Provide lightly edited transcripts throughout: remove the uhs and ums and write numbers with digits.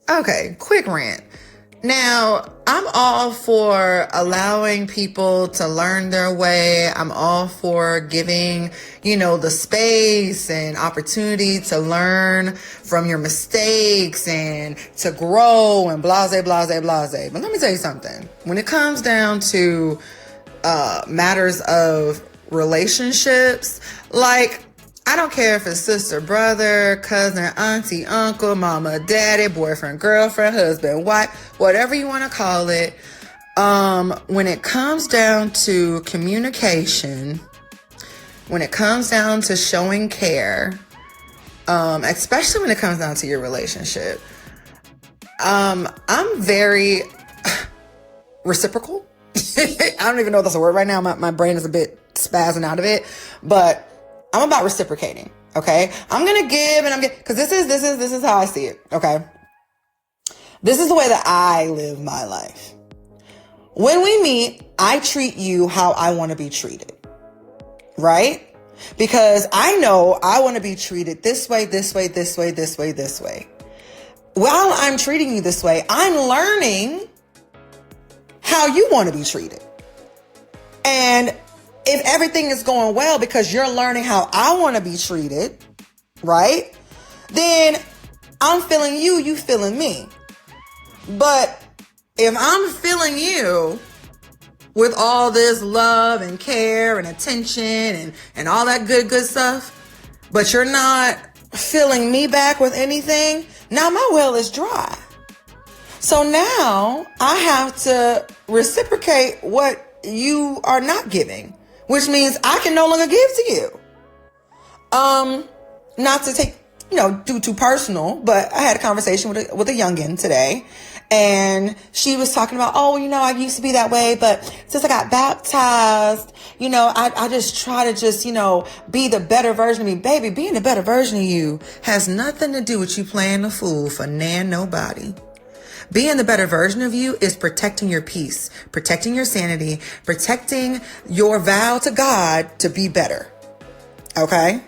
Okay, quick rant. Now, I'm all for allowing people to learn their way. I'm all for giving, the space and opportunity to learn from your mistakes and to grow and blase, blase, blase. But let me tell you something. When it comes down to matters of relationships, like, I don't care if it's sister, brother, cousin, auntie, uncle, mama, daddy, boyfriend, girlfriend, husband, wife, whatever you want to call it. When it comes down to communication, when it comes down to showing care, especially when it comes down to your relationship, I'm very reciprocal. I don't even know if that's a word right now. My brain is a bit spazzing out of it, but I'm about reciprocating. Okay. I'm going to give and cause this is how I see it. Okay. This is the way that I live my life. When we meet, I treat you how I want to be treated. Right? Because I know I want to be treated this way, this way, this way, this way, this way. While I'm treating you this way, I'm learning how you want to be treated. And if everything is going well because you're learning how I want to be treated, right? Then I'm feeling you, you feeling me. But if I'm feeling you with all this love and care and attention and all that good stuff, but you're not filling me back with anything, now my well is dry. So now I have to reciprocate what you are not giving, which means I can no longer give to you. Not to take, do too personal, but I had a conversation with a youngin today, and she was talking about, I used to be that way, but since I got baptized, I just try to be the better version of me. Baby, being the better version of you has nothing to do with you playing the fool for nobody. Being the better version of you is protecting your peace, protecting your sanity, protecting your vow to God to be better. Okay?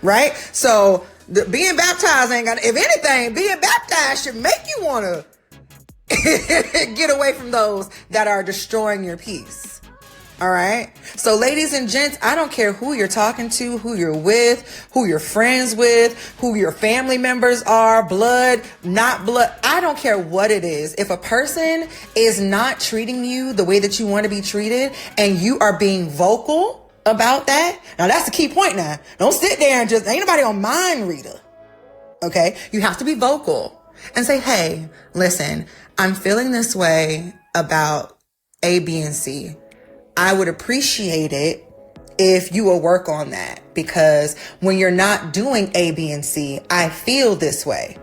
Right? So being baptized ain't got, if anything, being baptized should make you want to get away from those that are destroying your peace. All right. So ladies and gents, I don't care who you're talking to, who you're with, who you're friends with, who your family members are, blood, not blood. I don't care what it is. If a person is not treating you the way that you want to be treated and you are being vocal about that. Now that's the key point now. Don't sit there and ain't nobody on mind reader. Okay. You have to be vocal and say, hey, listen, I'm feeling this way about A, B, and C. I would appreciate it if you will work on that, because when you're not doing A, B, and C, I feel this way.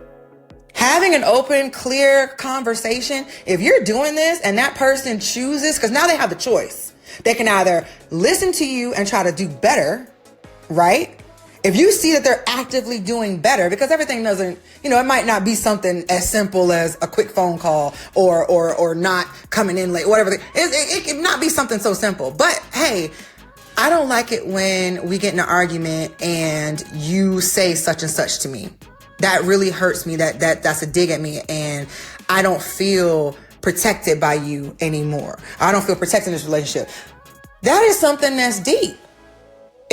Having an open, clear conversation, if you're doing this and that person chooses, because now they have the choice. They can either listen to you and try to do better, right? If you see that they're actively doing better, because everything doesn't, it might not be something as simple as a quick phone call or not coming in late, whatever. It can not be something so simple. But hey, I don't like it when we get in an argument and you say such and such to me. That really hurts me. That's a dig at me. And I don't feel protected by you anymore. I don't feel protected in this relationship. That is something that's deep.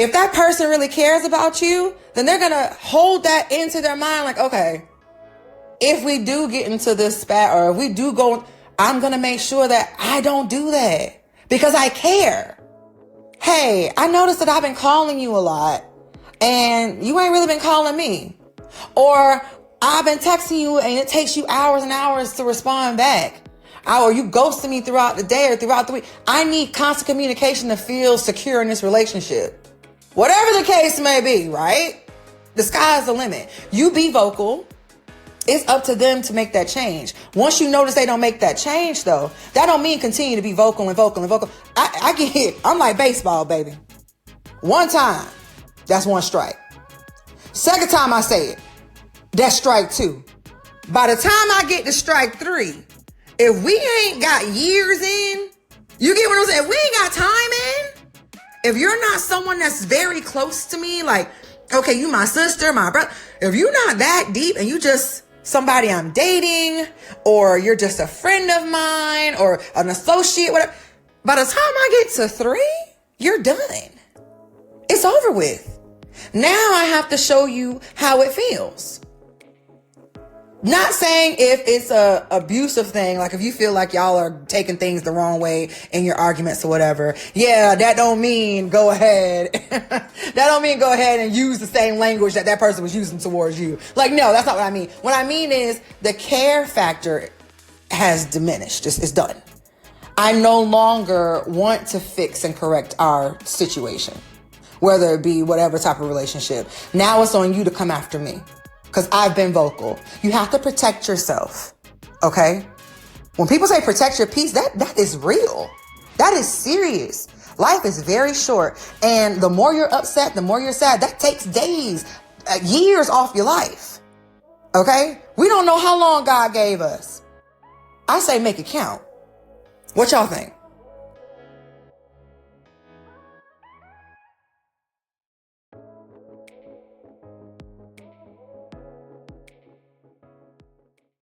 If that person really cares about you, then they're going to hold that into their mind like, okay, if we do get into this spat or if we do go, I'm going to make sure that I don't do that because I care. Hey, I noticed that I've been calling you a lot and you ain't really been calling me. Or I've been texting you and it takes you hours and hours to respond back. Or you ghosted me throughout the day or throughout the week. I need constant communication to feel secure in this relationship. Whatever the case may be, right? The sky's the limit. You be vocal. It's up to them to make that change. Once you notice they don't make that change, though, that don't mean continue to be vocal and vocal and vocal. I get hit. I'm like baseball, baby. One time, that's one strike. Second time I say it, that's strike two. By the time I get to strike three, if we ain't got years in, you get what I'm saying? If we ain't got time in, if you're not someone that's very close to me, like, okay, you my sister, my brother, if you're not that deep and you just somebody I'm dating, or you're just a friend of mine or an associate, whatever, by the time I get to 3, you're done. It's over with. Now I have to show you how it feels. Not saying if it's a abusive thing, like if you feel like y'all are taking things the wrong way in your arguments or whatever. Yeah, that don't mean go ahead. That don't mean go ahead and use the same language that person was using towards you. Like, no, that's not what I mean. What I mean is the care factor has diminished. It's done. I no longer want to fix and correct our situation, whether it be whatever type of relationship. Now it's on you to come after me. Because I've been vocal. You have to protect yourself. Okay? When people say protect your peace, that is real. That is serious. Life is very short. And the more you're upset, the more you're sad. That takes days, years off your life. Okay? We don't know how long God gave us. I say make it count. What y'all think?